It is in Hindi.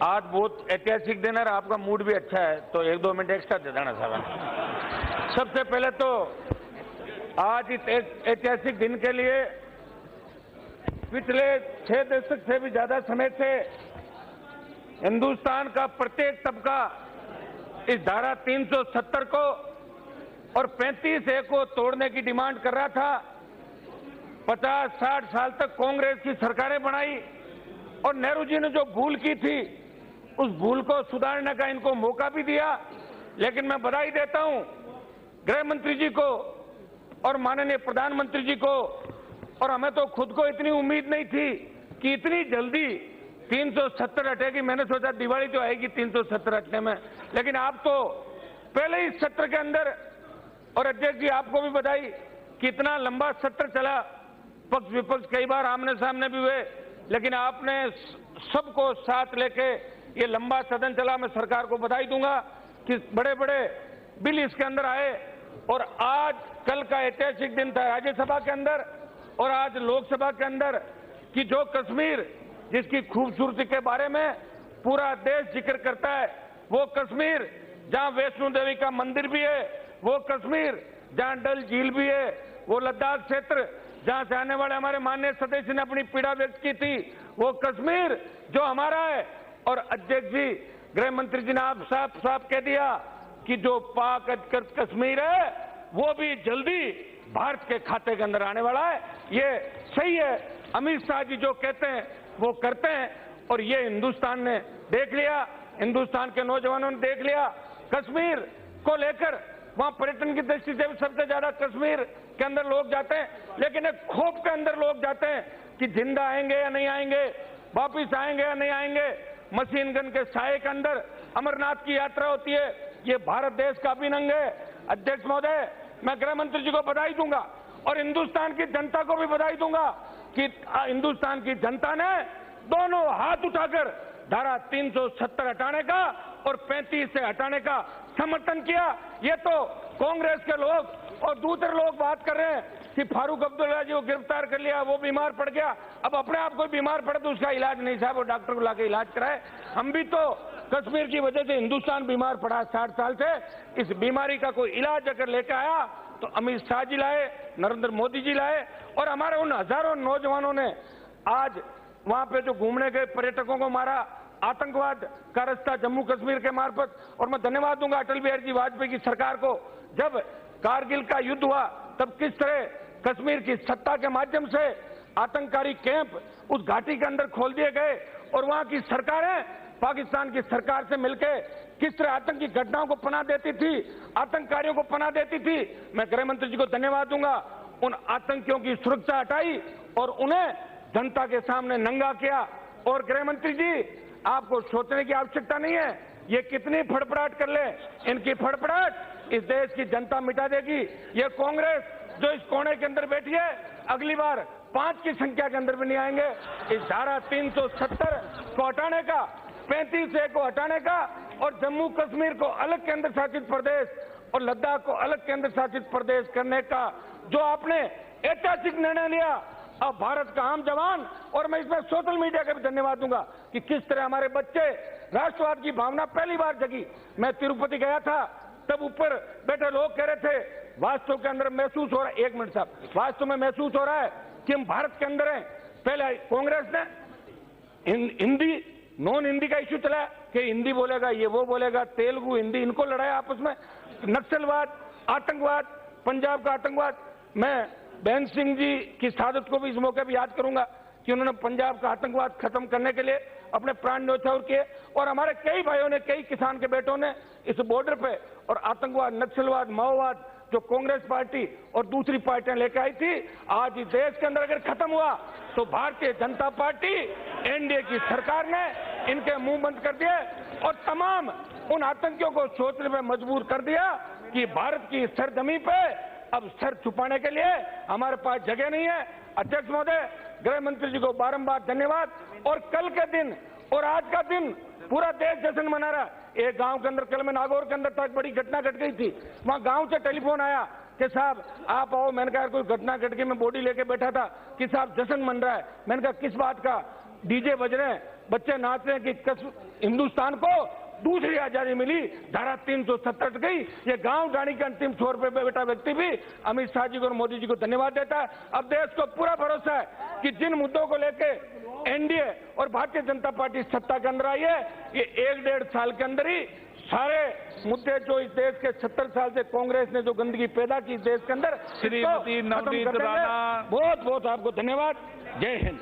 आज बहुत ऐतिहासिक दिन है और आपका मूड भी अच्छा है, तो 1-2 मिनट एक्स्ट्रा दे देना साहब। सबसे पहले तो आज इस ऐतिहासिक दिन के लिए पिछले 6 दशक से भी ज्यादा समय से हिंदुस्तान का प्रत्येक तबका इस धारा 370 को और 35A को तोड़ने की डिमांड कर रहा था। 50-60 साल तक कांग्रेस की सरकारें बनाई और नेहरू जी ने जो भूल की थी उस भूल को सुधारने का इनको मौका भी दिया। लेकिन मैं बधाई देता हूं गृह मंत्री जी को और माननीय प्रधानमंत्री जी को, और हमें तो खुद को इतनी उम्मीद नहीं थी कि इतनी जल्दी 370 हटेगी। मैंने सोचा दिवाली तो आएगी 370 हटने में, लेकिन आप तो पहले ही सत्र के अंदर, और अध्यक्ष जी आपको भी बधाई कि इतना लंबा सत्र चला, पक्ष विपक्ष कई बार आमने सामने भी हुए, लेकिन आपने सबको साथ लेके ये लंबा सदन चला। मैं सरकार को बधाई दूंगा कि बड़े बड़े बिल इसके अंदर आए और आज कल का ऐतिहासिक दिन था राज्यसभा के अंदर और आज लोकसभा के अंदर कि जो कश्मीर जिसकी खूबसूरती के बारे में पूरा देश जिक्र करता है, वो कश्मीर जहां वैष्णो देवी का मंदिर भी है, वो कश्मीर जहां डल झील भी है, वो लद्दाख क्षेत्र जहां से आने वाले हमारे माननीय सदस्य ने अपनी पीड़ा व्यक्त की थी, वो कश्मीर जो हमारा है। और अध्यक्ष जी, गृह मंत्री जी ने आप साफ साफ कह दिया कि जो पाक अधिकृत कश्मीर है वो भी जल्दी भारत के खाते के अंदर आने वाला है। ये सही है, अमित शाह जी जो कहते हैं वो करते हैं और ये हिंदुस्तान ने देख लिया, हिंदुस्तान के नौजवानों ने देख लिया। कश्मीर को लेकर वहां पर्यटन की दृष्टि से सबसे ज्यादा कश्मीर के अंदर लोग जाते हैं, लेकिन एक खौफ के अंदर लोग जाते हैं कि जिंदा आएंगे या नहीं आएंगे, वापिस आएंगे या नहीं आएंगे। मशीन गन के साए के अंदर अमरनाथ की यात्रा होती है, ये भारत देश का अभिन्न अंग है। अध्यक्ष महोदय, मैं गृह मंत्री जी को बधाई दूंगा और हिंदुस्तान की जनता को भी बधाई दूंगा कि हिंदुस्तान की जनता ने दोनों हाथ उठाकर धारा 370 हटाने का और 35 से हटाने का समर्थन किया। ये तो कांग्रेस के लोग और दूसरे लोग बात कर रहे हैं कि फारूक अब्दुल्ला जी को गिरफ्तार कर लिया, वो बीमार पड़ गया। अब अपने आप कोई बीमार पड़े तो उसका इलाज नहीं साहब, वो डॉक्टर को लाके इलाज कराए। हम भी तो कश्मीर की वजह से हिंदुस्तान बीमार पड़ा 60 साल से, इस बीमारी का कोई इलाज अगर लेकर आया तो अमित शाह जी लाए, नरेंद्र मोदी जी लाए और हमारे उन हजारों नौजवानों ने आज वहां पे जो घूमने गए पर्यटकों को मारा, आतंकवाद का रास्ता जम्मू कश्मीर के मार्फत। और मैं धन्यवाद दूंगा अटल बिहारी जी वाजपेयी की सरकार को, जब कारगिल का युद्ध हुआ तब किस तरह कश्मीर की सत्ता के माध्यम से आतंककारी कैंप उस घाटी के अंदर खोल दिए गए और वहां की सरकारें पाकिस्तान की सरकार से मिलकर किस तरह आतंकी घटनाओं को पनाह देती थी, आतंककारियों को पनाह देती थी। मैं गृह मंत्री जी को धन्यवाद दूंगा, उन आतंकियों की सुरक्षा हटाई और उन्हें जनता के सामने नंगा किया। और गृह मंत्री जी, आपको सोचने की आवश्यकता नहीं है, ये कितनी फड़फड़ाहट कर ले, इनकी फड़फड़ाहट इस देश की जनता मिटा देगी। ये कांग्रेस जो इस कोने के अंदर बैठी है, अगली बार 5 की संख्या के अंदर भी नहीं आएंगे। इस धारा 370 को हटाने का, 35A को हटाने का और जम्मू कश्मीर को अलग केंद्र शासित प्रदेश और लद्दाख को अलग केंद्र शासित प्रदेश करने का जो आपने ऐतिहासिक निर्णय लिया, अब भारत का आम जवान, और मैं इसमें सोशल मीडिया का भी धन्यवाद दूंगा कि किस तरह हमारे बच्चे राष्ट्रवाद की भावना पहली बार जगी। मैं तिरुपति गया था, तब ऊपर बैठे लोग कह रहे थे वास्तव के अंदर महसूस हो रहा है, 1 मिनट साहब, वास्तव में महसूस हो रहा है कि हम भारत के अंदर हैं। पहले कांग्रेस ने हिंदी नॉन हिंदी का इश्यू चलाया कि हिंदी बोलेगा ये वो बोलेगा, तेलुगु हिंदी इनको लड़ाया आपस में, नक्सलवाद, आतंकवाद, पंजाब का आतंकवाद। मैं बहन सिंह जी की शहादत को भी इस मौके पर याद करूंगा कि उन्होंने पंजाब का आतंकवाद खत्म करने के लिए अपने प्राण न्यौछावर किए और हमारे कई भाइयों ने, कई किसान के बेटों ने इस बॉर्डर पे और आतंकवाद, नक्सलवाद, माओवाद जो कांग्रेस पार्टी और दूसरी पार्टियां लेकर आई थी, आज इस देश के अंदर अगर खत्म हुआ तो भारतीय जनता पार्टी एनडीए की सरकार ने इनके मुंह बंद कर दिए और तमाम उन आतंकियों को सोचने में मजबूर कर दिया कि भारत की सरजमी पे अब सर छुपाने के लिए हमारे पास जगह नहीं है। अध्यक्ष महोदय, गृह मंत्री जी को बारंबार धन्यवाद। और कल के दिन और आज का दिन पूरा देश जश्न मना रहा है। एक गांव के अंदर, कल मैं नागौर के अंदर था, एक बड़ी घटना घट गई थी, वहां गांव से टेलीफोन आया कि साहब आप आओ। मैंने कहा कोई घटना घट गई, मैं बॉडी लेके बैठा था कि साहब जश्न मन रहा है। मैंने कहा किस बात का? डीजे बज रहे हैं, बच्चे नाच रहे हैं कि हिंदुस्तान को दूसरी आजादी मिली, धारा 370 गई। ये गांव डाणी के अंतिम छोर पे बैठा व्यक्ति भी अमित शाह जी को और मोदी जी को धन्यवाद देता है। अब देश को पूरा भरोसा है कि जिन मुद्दों को लेके एनडीए और भारतीय जनता पार्टी सत्ता के अंदर आई है, ये 1-1.5 साल के अंदर ही सारे मुद्दे जो इस देश के 70 साल से कांग्रेस ने जो गंदगी पैदा की इस देश के अंदर, श्रीमती नवनीत राणा, बहुत बहुत आपको धन्यवाद। जय हिंद।